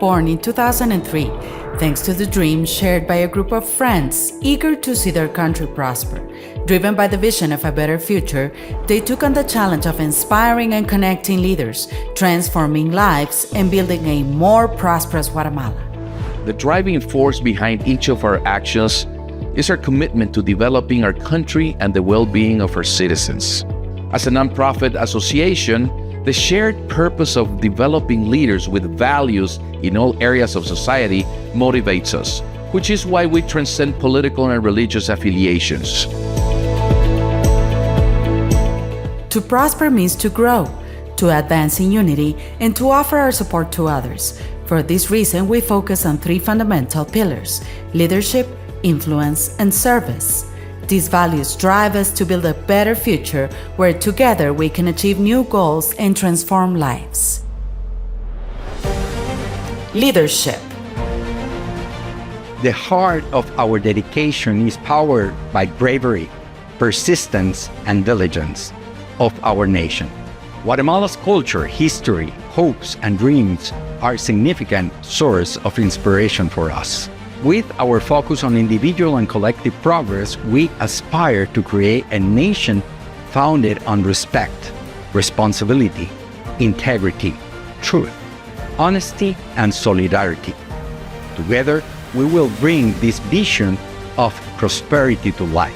born in 2003, thanks to the dream shared by a group of friends eager to see their country prosper. Driven by the vision of a better future, they took on the challenge of inspiring and connecting leaders, transforming lives, and building a more prosperous Guatemala. The driving force behind each of our actions is our commitment to developing our country and the well-being of our citizens. As a nonprofit association, the shared purpose of developing leaders with values in all areas of society motivates us, which is why we transcend political and religious affiliations. To prosper means to grow, to advance in unity, and to offer our support to others. For this reason, we focus on three fundamental pillars: leadership, influence, and service. These values drive us to build a better future where together we can achieve new goals and transform lives. Leadership. The heart of our dedication is powered by bravery, persistence, and diligence of our nation. Guatemala's culture, history, hopes, and dreams are a significant source of inspiration for us. With our focus on individual and collective progress, we aspire to create a nation founded on respect, responsibility, integrity, truth, honesty, and solidarity. Together, we will bring this vision of prosperity to life.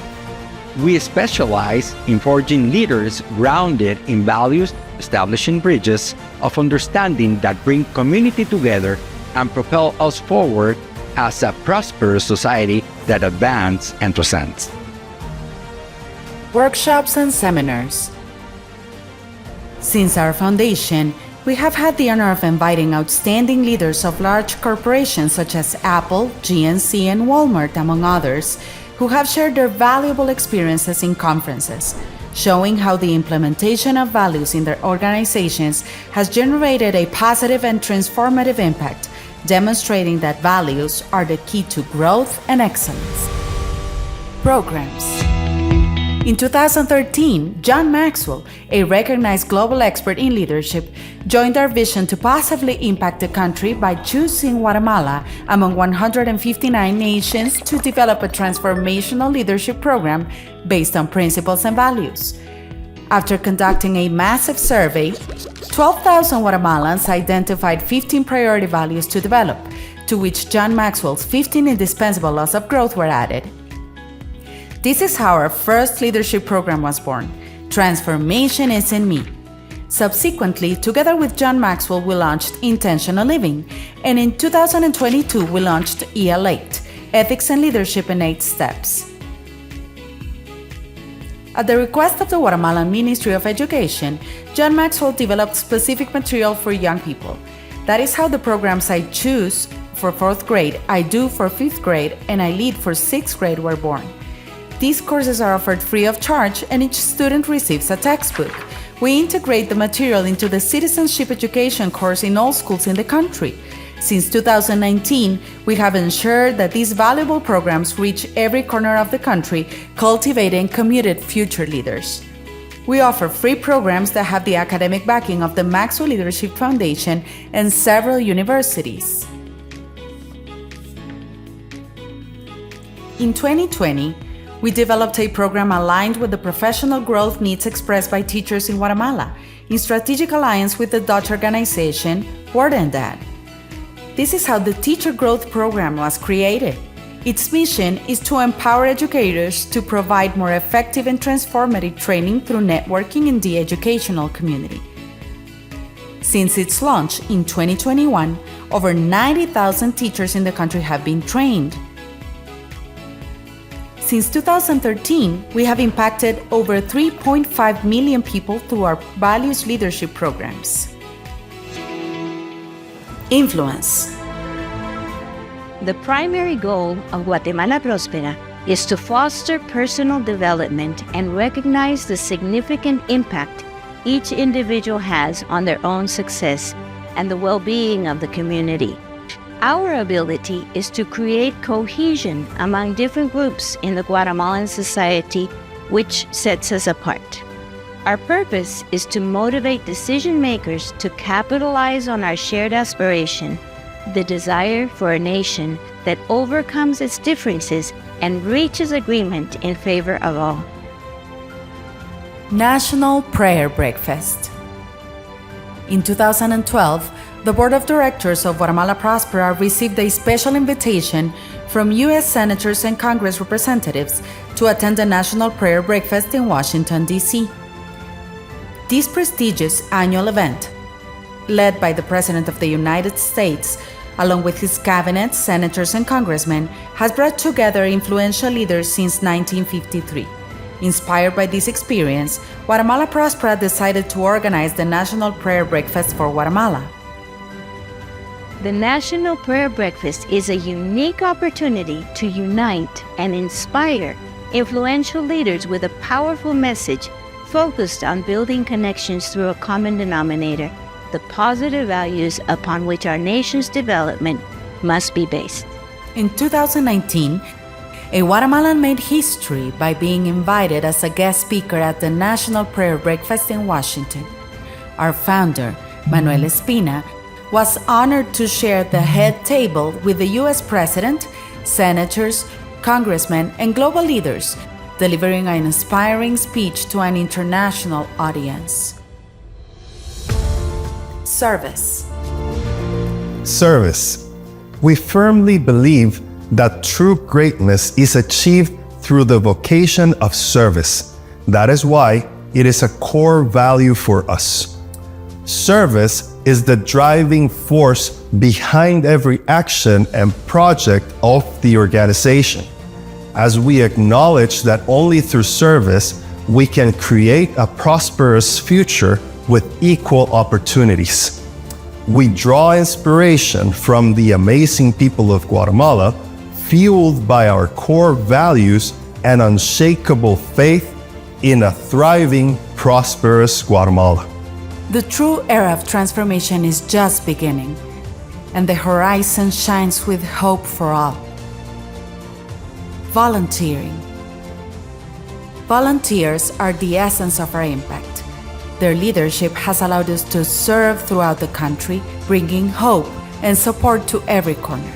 We specialize in forging leaders grounded in values, establishing bridges of understanding that bring community together and propel us forward as a prosperous society that advances and transcends. Workshops and seminars. Since our foundation, we have had the honor of inviting outstanding leaders of large corporations such as Apple, GNC, and Walmart, among others, who have shared their valuable experiences in conferences, showing how the implementation of values in their organizations has generated a positive and transformative impact, demonstrating that values are the key to growth and excellence. Programs. In 2013, John Maxwell, a recognized global expert in leadership, joined our vision to positively impact the country by choosing Guatemala among 159 nations to develop a transformational leadership program based on principles and values. After conducting a massive survey, 12,000 Guatemalans identified 15 priority values to develop, to which John Maxwell's 15 indispensable laws of growth were added. This is how our first leadership program was born, Transformation is in Me. Subsequently, together with John Maxwell, we launched Intentional Living, and in 2022 we launched EL8, Ethics and Leadership in 8 Steps. At the request of the Guatemalan Ministry of Education, John Maxwell developed specific material for young people. That is how the programs I Choose for 4th grade, I Do for 5th grade, and I Lead for 6th grade were born. These courses are offered free of charge, and each student receives a textbook. We integrate the material into the citizenship education course in all schools in the country. Since 2019, we have ensured that these valuable programs reach every corner of the country, cultivating committed future leaders. We offer free programs that have the academic backing of the Maxwell Leadership Foundation and several universities. In 2020, we developed a program aligned with the professional growth needs expressed by teachers in Guatemala, in strategic alliance with the Dutch organization Dad. This is how the Teacher Growth Program was created. Its mission is to empower educators to provide more effective and transformative training through networking in the educational community. Since its launch in 2021, over 90,000 teachers in the country have been trained. Since 2013, we have impacted over 3.5 million people through our values leadership programs. Influence. The primary goal of Guatemala Próspera is to foster personal development and recognize the significant impact each individual has on their own success and the well-being of the community. Our ability is to create cohesion among different groups in the Guatemalan society, which sets us apart. Our purpose is to motivate decision makers to capitalize on our shared aspiration the desire for a nation that overcomes its differences and reaches agreement in favor of all. National Prayer Breakfast. In 2012, the Board of Directors of Guatemala Prospera received a special invitation from U.S. Senators and Congress representatives to attend the National Prayer Breakfast in Washington, D.C. This prestigious annual event, led by the President of the United States, along with his cabinet, senators, and congressmen, has brought together influential leaders since 1953. Inspired by this experience, Guatemala Prospera decided to organize the National Prayer Breakfast for Guatemala. The National Prayer Breakfast is a unique opportunity to unite and inspire influential leaders with a powerful message focused on building connections through a common denominator, the positive values upon which our nation's development must be based. In 2019, a Guatemalan made history by being invited as a guest speaker at the National Prayer Breakfast in Washington. Our founder, Manuel Espina, was honored to share the head table with the U.S. President, senators, congressmen, and global leaders, delivering an inspiring speech to an international audience. Service. Service. We firmly believe that true greatness is achieved through the vocation of service. That is why it is a core value for us. Service is the driving force behind every action and project of the organization, as we acknowledge that only through service we can create a prosperous future with equal opportunities. We draw inspiration from the amazing people of Guatemala, fueled by our core values and unshakable faith in a thriving, prosperous Guatemala. The true era of transformation is just beginning, and the horizon shines with hope for all. Volunteering. Volunteers are the essence of our impact. Their leadership has allowed us to serve throughout the country, bringing hope and support to every corner.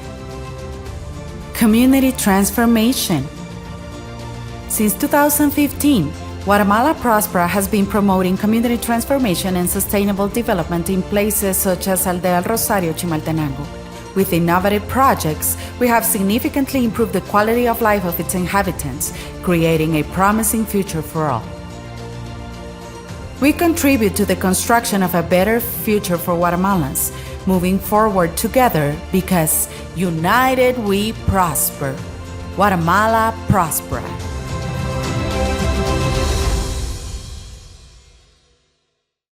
Community transformation. Since 2015, Guatemala Prospera has been promoting community transformation and sustainable development in places such as Aldea El Rosario, Chimaltenango. With innovative projects, we have significantly improved the quality of life of its inhabitants, creating a promising future for all. We contribute to the construction of a better future for Guatemalans, moving forward together because united we prosper. Guatemala Prospera.